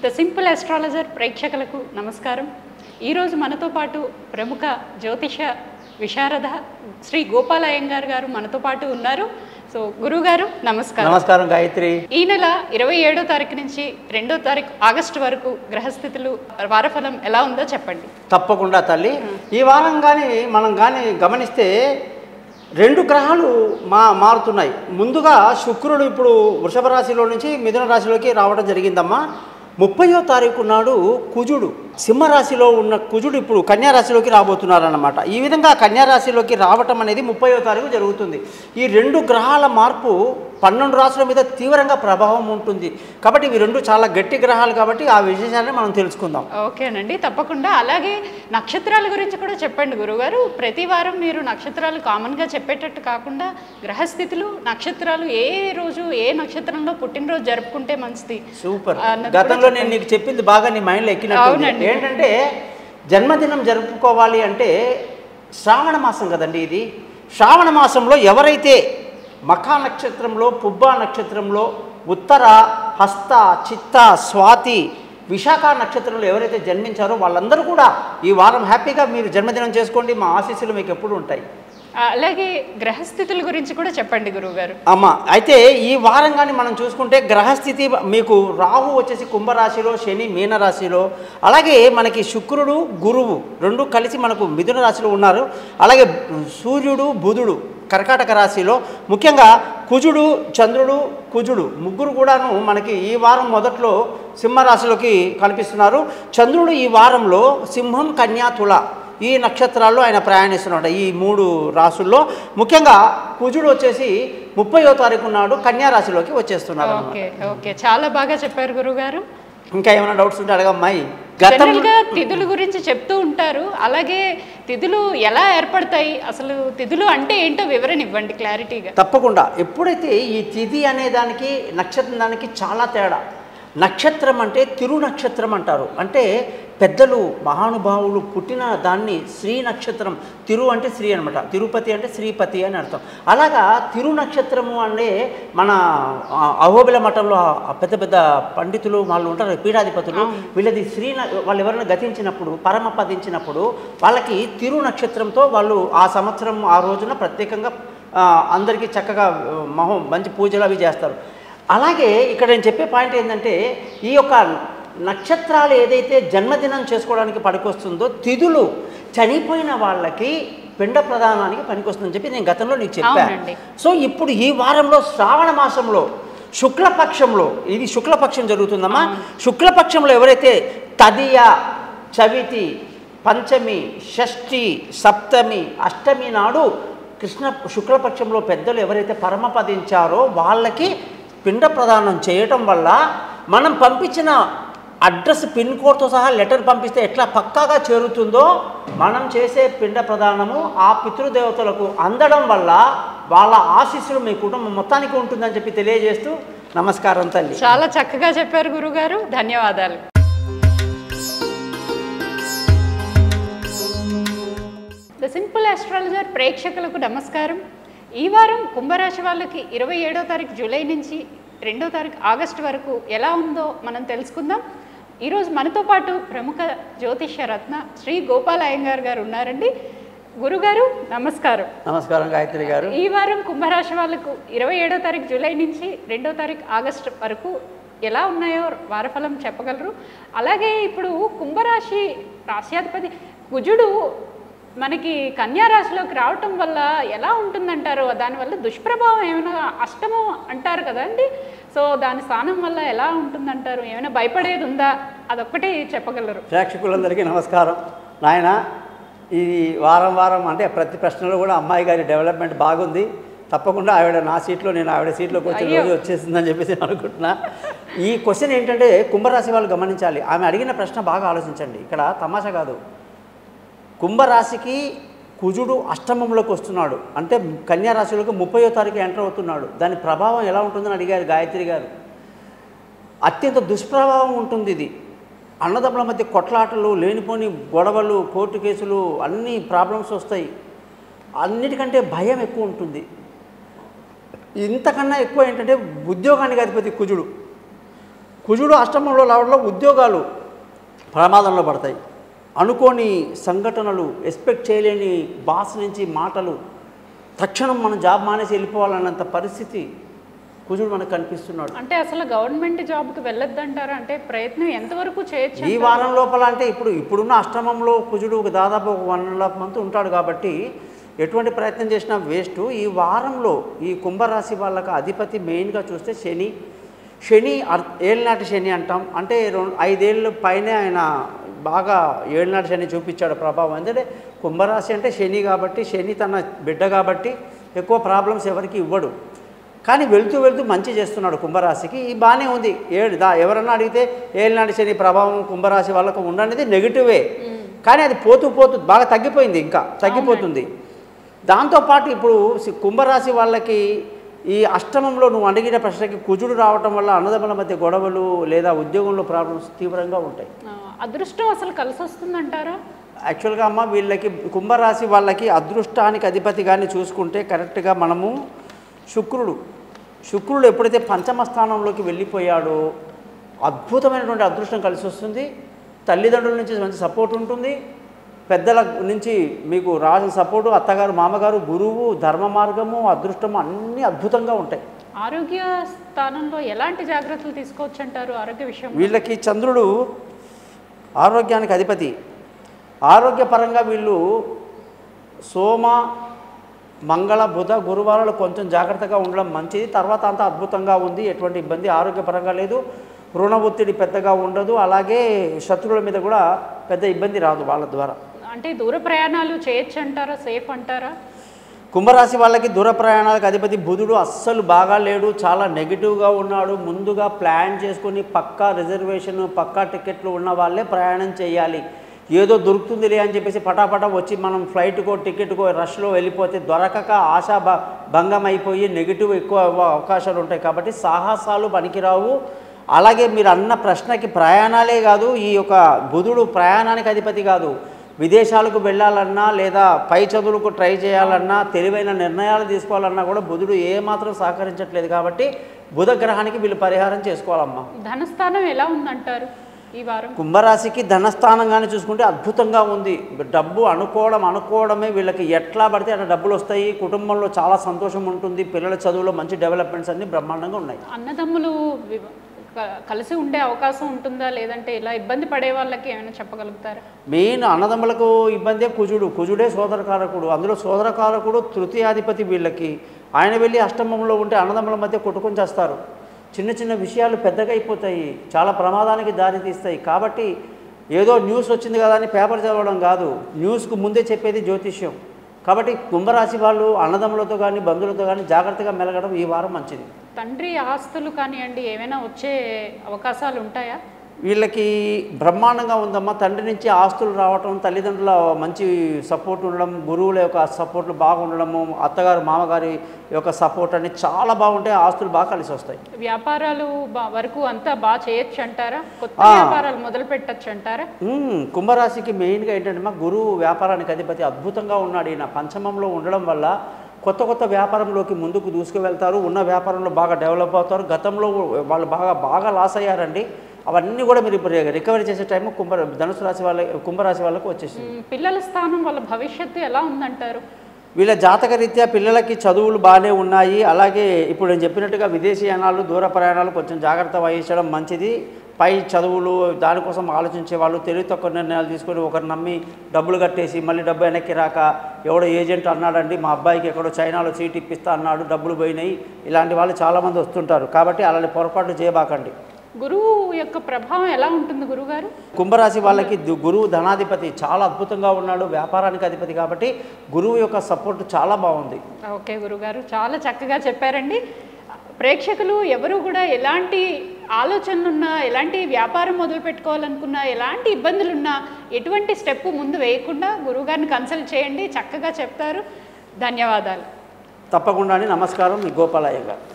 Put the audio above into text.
The simple astrologer ప్రేక్షకులకు నమస్కారం. ఈరోజు మనతో పాటు ప్రముఖ జ్యోతిష విశారద శ్రీ గోపాల్ అయ్యంగార్ గారు మనతో పాటు ఉన్నారు. సో గురుగారు నమస్కారం. నమస్కారం గాయత్రి. ఈ నెల 27వ తారీఖు నుంచి 2వ తారీఖు ఆగస్టు వరకు గ్రహస్థితులు వారఫలం ఎలా ఉందో చెప్పండి. తప్పకుండా తల్లి. ఈ వారం మనం గమనిస్తే 2 గ్రహాలు మారుతున్నాయి. ముందుగా శుక్రుడు ఇప్పుడు వృషభ రాశిలో నుంచి మిథున రాశిలోకి రావడం జరిగిందమ్మా. 30వ తారీఖు నాడు కుజుడు సింహరాశిలో ఉన్న కుజుడు ఇప్పుడు కన్యారాశిలోకి రాబోతున్నారన్నమాట. ఈ విధంగా కన్యారాశిలోకి రావటం అనేది 30వ తారీఖు జరుగుతుంది. ఈ 2 గ్రహాల మార్పు 12 రాశుల మీద తీవ్రంగా ప్రభావం ఉంటుంది. కాబట్టి ఇవి 2 చాలా గట్టి గ్రహాలు కాబట్టి ఆ విశేషాన్ని మనం తెలుసుకుందాం. ఓకేనండి, తప్పకుండా. అలాగే నక్షత్రాల గురించి కూడా చెప్పండి గురుగారు. ప్రతి వారం మీరు నక్షత్రాలు కామన్గా చెప్పేటట్టు కాకుండా గ్రహస్థితులు నక్షత్రాలు ఏ రోజు ఏ నక్షత్రంలో పుట్టినరోజు జరుపుకుంటే మంచిది. సూపర్. గతంలో నేను నీకు చెప్పింది బాగా నీ మైండ్లో ఎక్కినట్టు. ఏంటంటే జన్మదినం జరుపుకోవాలి అంటే శ్రావణ మాసం కదండి. ఇది శ్రావణ మాసంలో ఎవరైతే మఖా నక్షత్రంలో, పుబ్బా నక్షత్రంలో, ఉత్తర, హస్త, చిత్త, స్వాతి, విశాఖ నక్షత్రంలో ఎవరైతే జన్మించారో వాళ్ళందరూ కూడా ఈ వారం హ్యాపీగా మీరు జన్మదినం చేసుకోండి. మా ఆశీస్సులు మీకు ఎప్పుడు ఉంటాయి. అలాగే గ్రహస్థితుల గురించి కూడా చెప్పండి గురువుగారు. అమ్మా, అయితే ఈ వారం మనం చూసుకుంటే గ్రహస్థితి మీకు రాహు వచ్చేసి కుంభరాశిలో, శని మీనరాశిలో, అలాగే మనకి శుక్రుడు గురువు 2 కలిసి మనకు మిథున రాశిలో ఉన్నారు. అలాగే సూర్యుడు బుధుడు కర్కాటక రాశిలో, ముఖ్యంగా కుజుడు చంద్రుడు కుజుడు ముగ్గురు కూడాను మనకి ఈ వారం మొదట్లో సింహరాశిలోకి కనిపిస్తున్నారు. చంద్రుడు ఈ వారంలో సింహం, కన్యా, తుల ఈ నక్షత్రాల్లో ఆయన ప్రయాణిస్తున్నాడు. ఈ 3 రాశుల్లో ముఖ్యంగా కుజుడు వచ్చేసి 30వ తారీఖు నాడు కన్యా రాశిలోకి వచ్చేస్తున్నారు. ఓకే, చాలా బాగా చెప్పారు గురుగారు. ఇంకా ఏమైనా డౌట్స్ ఉంటే అడగమ్మాయి. జనరల్గా తిథుల గురించి చెప్తూ ఉంటారు. అలాగే తిథులు ఎలా ఏర్పడతాయి, అసలు తిథులు అంటే ఏంటో వివరణ ఇవ్వండి క్లారిటీగా. తప్పకుండా. ఎప్పుడైతే ఈ తిథి అనే దానికి నక్షత్రం దానికి చాలా తేడా. నక్షత్రం అంటే తిరు నక్షత్రం అంటారు. అంటే పెద్దలు మహానుభావులు పుట్టిన దాన్ని శ్రీ నక్షత్రం. తిరు అంటే శ్రీ అనమాట, తిరుపతి అంటే శ్రీపతి అని అర్థం. అలాగా తిరు నక్షత్రము అంటే మన అహోబిల మఠంలో పెద్ద పెద్ద పండితులు వాళ్ళు ఉంటారు, పీఠాధిపతులు. వీళ్ళది వాళ్ళు ఎవరైనా గతించినప్పుడు, పరమపదించినప్పుడు వాళ్ళకి తిరు నక్షత్రంతో వాళ్ళు ఆ సంవత్సరం ఆ రోజున ప్రత్యేకంగా అందరికీ చక్కగా మంచి పూజలు అవి చేస్తారు. అలాగే ఇక్కడ నేను చెప్పే పాయింట్ ఏంటంటే ఈ యొక్క నక్షత్రాలు ఏదైతే జన్మదినం చేసుకోవడానికి పనికొస్తుందో తిథులు చనిపోయిన వాళ్ళకి పిండ ప్రదానానికి పనికొస్తుందని చెప్పి నేను గతంలో నీకు చెప్పాను. సో ఇప్పుడు ఈ వారంలో శ్రావణ మాసంలో శుక్లపక్షంలో, ఇది శుక్లపక్షం జరుగుతుందమ్మా. శుక్లపక్షంలో ఎవరైతే తదియ, చవితి, పంచమి, షష్ఠి, సప్తమి, అష్టమి నాడు శుక్లపక్షంలో పెద్దలు ఎవరైతే పరమపదించారో వాళ్ళకి పిండ ప్రదానం చేయటం వల్ల మనం పంపించిన అడ్రస్ పిన్ కోడ్తో సహా లెటర్ పంపిస్తే ఎట్లా పక్కాగా చేరుతుందో మనం చేసే పిండ ప్రదానము ఆ పితృదేవతలకు అందడం వల్ల వాళ్ళ ఆశీస్సులు మీ కుటుంబం మొత్తానికి ఉంటుందని చెప్పి తెలియజేస్తూ నమస్కారం తల్లి. చాలా చక్కగా చెప్పారు గురుగారు, ధన్యవాదాలు. ద సింపుల్ అస్ట్రాలజర్ ప్రేక్షకులకు నమస్కారం. ఈ వారం కుంభరాశి వాళ్ళకి 27వ తారీఖు జూలై నుంచి 2వ తారీఖు ఆగస్టు వరకు ఎలా ఉందో మనం తెలుసుకుందాం. ఈరోజు మనతో పాటు ప్రముఖ జ్యోతిష్య రత్న శ్రీ గోపాల్ అయ్యంగార్ గారు ఉన్నారండి. గురుగారు నమస్కారం. నమస్కారం గాయత్రి గారు. ఈ వారం కుంభరాశి వాళ్ళకు 27వ తారీఖు జూలై నుంచి 2వ తారీఖు ఆగస్టు వరకు ఎలా ఉన్నాయో వారఫలం చెప్పగలరు. అలాగే ఇప్పుడు కుంభరాశి రాశ్యాధిపతి కుజుడు మనకి కన్యా రాశిలోకి రావటం వల్ల ఎలా ఉంటుందంటారు? దానివల్ల దుష్ప్రభావం ఏమైనా అష్టమం అంటారు కదండి. సో దాని స్థానం వల్ల ఎలా ఉంటుందంటారు? ఏమైనా భయపడేది ఉందా? అదొక్కటే చెప్పగలరు. ప్రేక్షకులందరికీ నమస్కారం. నాయన, ఈ వారం అంటే ప్రతి ప్రశ్నలో కూడా అమ్మాయి గారి డెవలప్మెంట్ బాగుంది. తప్పకుండా ఆవిడ నా సీట్లో, నేను ఆవిడ సీట్లోకి వచ్చే రోజు వచ్చేసిందని చెప్పేసి అనుకుంటున్నా. ఈ క్వశ్చన్ ఏంటంటే కుంభరాశి వాళ్ళు గమనించాలి. ఆమె అడిగిన ప్రశ్న బాగా ఆలోచించండి. ఇక్కడ తమాషా కాదు. కుంభరాశికి కుజుడు అష్టమంలోకి వస్తున్నాడు అంటే కన్యా రాశిలోకి 30వ తారీఖు ఎంటర్ అవుతున్నాడు. దాని ప్రభావం ఎలా ఉంటుందని అడిగారు గాయత్రి గారు. అత్యంత దుష్ప్రభావం ఉంటుంది. ఇది అన్నదమ్ముల మధ్య కొట్లాటలు, లేనిపోని గొడవలు, కోర్టు కేసులు, అన్ని ప్రాబ్లమ్స్ వస్తాయి. అన్నిటికంటే భయం ఎక్కువ ఉంటుంది. ఇంతకన్నా ఎక్కువ ఏంటంటే ఉద్యోగానికి అధిపతి కుజుడు. కుజుడు అష్టమంలో రావడంలో ఉద్యోగాలు ప్రమాదంలో పడతాయి. అనుకోని సంఘటనలు, ఎక్స్పెక్ట్ చేయలేని బాస్ నుంచి మాటలు, తక్షణం మనం జాబ్ మానేసి వెళ్ళిపోవాలన్నంత పరిస్థితి కుజుడు మనకు కనిపిస్తున్నాడు. అంటే అసలు గవర్నమెంట్ జాబ్కి వెళ్ళొద్దంటారా? అంటే ప్రయత్నం ఎంతవరకు చేయొచ్చు ఈ వారం లోపల? అంటే ఇప్పుడున్న అష్టమంలో కుజుడు దాదాపు 1.5 month ఉంటాడు కాబట్టి ఎటువంటి ప్రయత్నం చేసినా వేస్ట్. ఈ వారంలో ఈ కుంభరాశి వాళ్ళకి అధిపతి మెయిన్గా చూస్తే శని ఏళ్ళనాటి శని అంటాం. అంటే 5 ఏళ్ళ పైనే ఆయన బాగా ఏళ్ళనాటి శని చూపించాడు ప్రభావం. ఎందుకంటే కుంభరాశి అంటే శని కాబట్టి, శని తన బిడ్డ కాబట్టి ఎక్కువ ప్రాబ్లమ్స్ ఎవరికి ఇవ్వడు. కానీ వెళ్తూ మంచి చేస్తున్నాడు కుంభరాశికి. ఈ బాగానే ఉంది. ఎవరన్నా అడిగితే ఏళ్ళనాటి శని ప్రభావం కుంభరాశి వాళ్ళకు ఉండనేది నెగిటివే. కానీ అది పోతూ బాగా తగ్గిపోయింది, ఇంకా తగ్గిపోతుంది. దాంతోపాటు ఇప్పుడు కుంభరాశి వాళ్ళకి ఈ అష్టమంలో నువ్వు అడిగిన ప్రశ్నకి కుజుడు రావటం వల్ల అన్నదమ్ముల మధ్య గొడవలు లేదా ఉద్యోగంలో ప్రాబ్లమ్స్ తీవ్రంగా ఉంటాయి. అదృష్టం అసలు కలిసి వస్తుందంటారా? యాక్చువల్గా అమ్మ వీళ్ళకి కుంభరాశి వాళ్ళకి అదృష్టానికి అధిపతి కానీ చూసుకుంటే కరెక్ట్గా మనము శుక్రుడు ఎప్పుడైతే పంచమ స్థానంలోకి వెళ్ళిపోయాడో అద్భుతమైనటువంటి అదృష్టం కలిసి వస్తుంది. తల్లిదండ్రుల నుంచి మంచి సపోర్ట్ ఉంటుంది, పెద్దల నుంచి మీకు రావాల్సిన సపోర్టు, అత్తగారు మామగారు, గురువు, ధర్మ మార్గము, అదృష్టము అన్నీ అద్భుతంగా ఉంటాయి. ఆరోగ్య స్థానంలో ఎలాంటి జాగ్రత్తలు తీసుకోవచ్చు అంటారు? ఆరోగ్య విషయం వీళ్ళకి చంద్రుడు ఆరోగ్యానికి అధిపతి. ఆరోగ్యపరంగా వీళ్ళు సోమ, మంగళ, బుధ, గురువారాలు కొంచెం జాగ్రత్తగా ఉండడం మంచిది. తర్వాత అంతా అద్భుతంగా ఉంది, ఎటువంటి ఇబ్బంది ఆరోగ్యపరంగా లేదు. రుణ ఒత్తిడి పెద్దగా ఉండదు. అలాగే శత్రువుల మీద కూడా పెద్ద ఇబ్బంది రాదు వాళ్ళ ద్వారా. అంటే దూర ప్రయాణాలు చేయొచ్చు అంటారా? సేఫ్ అంటారా? కుంభరాశి వాళ్ళకి దూర ప్రయాణాలకు అధిపతి బుధుడు అస్సలు బాగా లేడు, చాలా నెగిటివ్గా ఉన్నాడు. ముందుగా ప్లాన్ చేసుకుని పక్కా రిజర్వేషన్, పక్కా టికెట్లు ఉన్న వాళ్ళే ప్రయాణం చేయాలి. ఏదో దొరుకుతుందిలే అని చెప్పేసి పటాపటా వచ్చి మనం ఫ్లైట్కో టికెట్కో రష్లో వెళ్ళిపోతే దొరకక ఆశా భంగం అయిపోయి నెగిటివ్ ఎక్కువ అవకాశాలు ఉంటాయి. కాబట్టి సాహసాలు పనికిరావు. అలాగే మీరు అన్న ప్రశ్నకి ప్రయాణాలే కాదు, ఈ యొక్క బుధుడు ప్రయాణానికి అధిపతి కాదు. విదేశాలకు వెళ్ళాలన్నా లేదా పై చదువులకు ట్రై చేయాలన్నా తెలివైన నిర్ణయాలు తీసుకోవాలన్నా కూడా బుధుడు ఏమాత్రం సహకరించట్లేదు. కాబట్టి బుధ గ్రహానికి వీళ్ళు పరిహారం చేసుకోవాలమ్మా. ధనస్థానం ఎలా ఉందంటారు ఈ వారం? కుంభరాశికి ధనస్థానం కానీ చూసుకుంటే అద్భుతంగా ఉంది. డబ్బు అనుకోవడమే వీళ్ళకి ఎట్లా పడితే అట్లా డబ్బులు వస్తాయి. కుటుంబంలో చాలా సంతోషం ఉంటుంది. పిల్లల చదువులో మంచి డెవలప్మెంట్స్ అన్నీ బ్రహ్మాండంగా ఉన్నాయి. అన్నదమ్ములు కలిసి ఉండే అవకాశం ఉంటుందా, లేదంటే ఇలా ఇబ్బంది పడే వాళ్ళకి ఏమైనా చెప్పగలుగుతారా? మెయిన్ అన్నదమ్ములకు ఇబ్బందే కుజుడే సోదరకారకుడు. అందులో సోదరకారకుడు తృతీయాధిపతి వీళ్ళకి. ఆయన వెళ్ళి అష్టమంలో ఉంటే అన్నదమ్ముల మధ్య కొట్టుకొని చేస్తారు. చిన్న విషయాలు పెద్దగా అయిపోతాయి, చాలా ప్రమాదానికి దారి తీస్తాయి. కాబట్టి ఏదో న్యూస్ వచ్చింది కదా అని పేపర్ చదవడం కాదు, న్యూస్కు ముందే చెప్పేది జ్యోతిష్యం. కాబట్టి కుంభరాశి వాళ్ళు అన్నదమ్ములతో కానీ బంధువులతో కానీ జాగ్రత్తగా మెలగడం ఈ వారం మంచిది. తండ్రి ఆస్తులు కానివ్వండి ఏమైనా వచ్చే అవకాశాలు ఉంటాయా? వీళ్ళకి బ్రహ్మాండంగా ఉందమ్మా. తండ్రి నుంచి ఆస్తులు రావటం, తల్లిదండ్రుల మంచి సపోర్ట్ ఉండడం, గురువుల యొక్క సపోర్ట్లు బాగా ఉండడము, అత్తగారు మామగారి యొక్క సపోర్ట్ అని చాలా బాగుంటాయి. ఆస్తులు బాగా కలిసి వస్తాయి. వ్యాపారాలు వరకు అంతా బాగా చేయొచ్చు అంటారా? కొత్త వ్యాపారాలు మొదలు పెట్టచ్చు అంటారా? కుంభరాశికి మెయిన్గా ఏంటంటే మా గురువు వ్యాపారానికి అధిపతి అద్భుతంగా ఉన్నాడు. ఈయన పంచమంలో ఉండడం వల్ల కొత్త వ్యాపారంలోకి ముందుకు దూసుకువెళ్తారు. ఉన్న వ్యాపారంలో బాగా డెవలప్ అవుతారు. గతంలో వాళ్ళు బాగా లాస్ అయ్యారండి. అవన్నీ కూడా మీరు ఇప్పుడు రికవరీ చేసే టైం కుంభరాశి వాళ్ళకు వచ్చేసింది. పిల్లల స్థానం వాళ్ళ భవిష్యత్తు ఎలా ఉందంటారు? వీళ్ళ జాతక రీత్యా పిల్లలకి చదువులు బాగానే ఉన్నాయి. అలాగే ఇప్పుడు నేను చెప్పినట్టుగా విదేశీయానాలు, దూర ప్రయాణాలు కొంచెం జాగ్రత్త వహించడం మంచిది. పై చదువులు దానికోసం ఆలోచించే వాళ్ళు తెలివి తక్కువ నిర్ణయాలు తీసుకొని ఒకరు నమ్మి డబ్బులు కట్టేసి మళ్ళీ డబ్బు వెనక్కి రాక ఎవడో ఏజెంట్ అన్నాడండి మా అబ్బాయికి ఎక్కడో చైనాలో సీట్ ఇప్పిస్తా అన్నాడు, డబ్బులు పోయినాయి, ఇలాంటి వాళ్ళు చాలామంది వస్తుంటారు. కాబట్టి అలాంటి పొరపాట్లు చేయబాకండి. గురువు యొక్క ప్రభావం ఎలా ఉంటుంది గురుగారు? కుంభరాశి వాళ్ళకి గురువు ధనాధిపతి చాలా అద్భుతంగా ఉన్నాడు, వ్యాపారానికి అధిపతి. కాబట్టి గురువు యొక్క సపోర్ట్ చాలా బాగుంది. ఓకే గురుగారు, చాలా చక్కగా చెప్పారండి. ప్రేక్షకులు ఎవరు కూడా ఎలాంటి ఆలోచనలున్నా, ఎలాంటి వ్యాపారం మొదలు పెట్టుకోవాలనుకున్నా, ఎలాంటి ఇబ్బందులున్నా ఎటువంటి స్టెప్ ముందు వేయకుండా గురువుగారిని కన్సల్ట్ చేయండి, చక్కగా చెప్తారు. ధన్యవాదాలు. తప్పకుండా. నమస్కారం. మీ గోపాలయ్య గారు.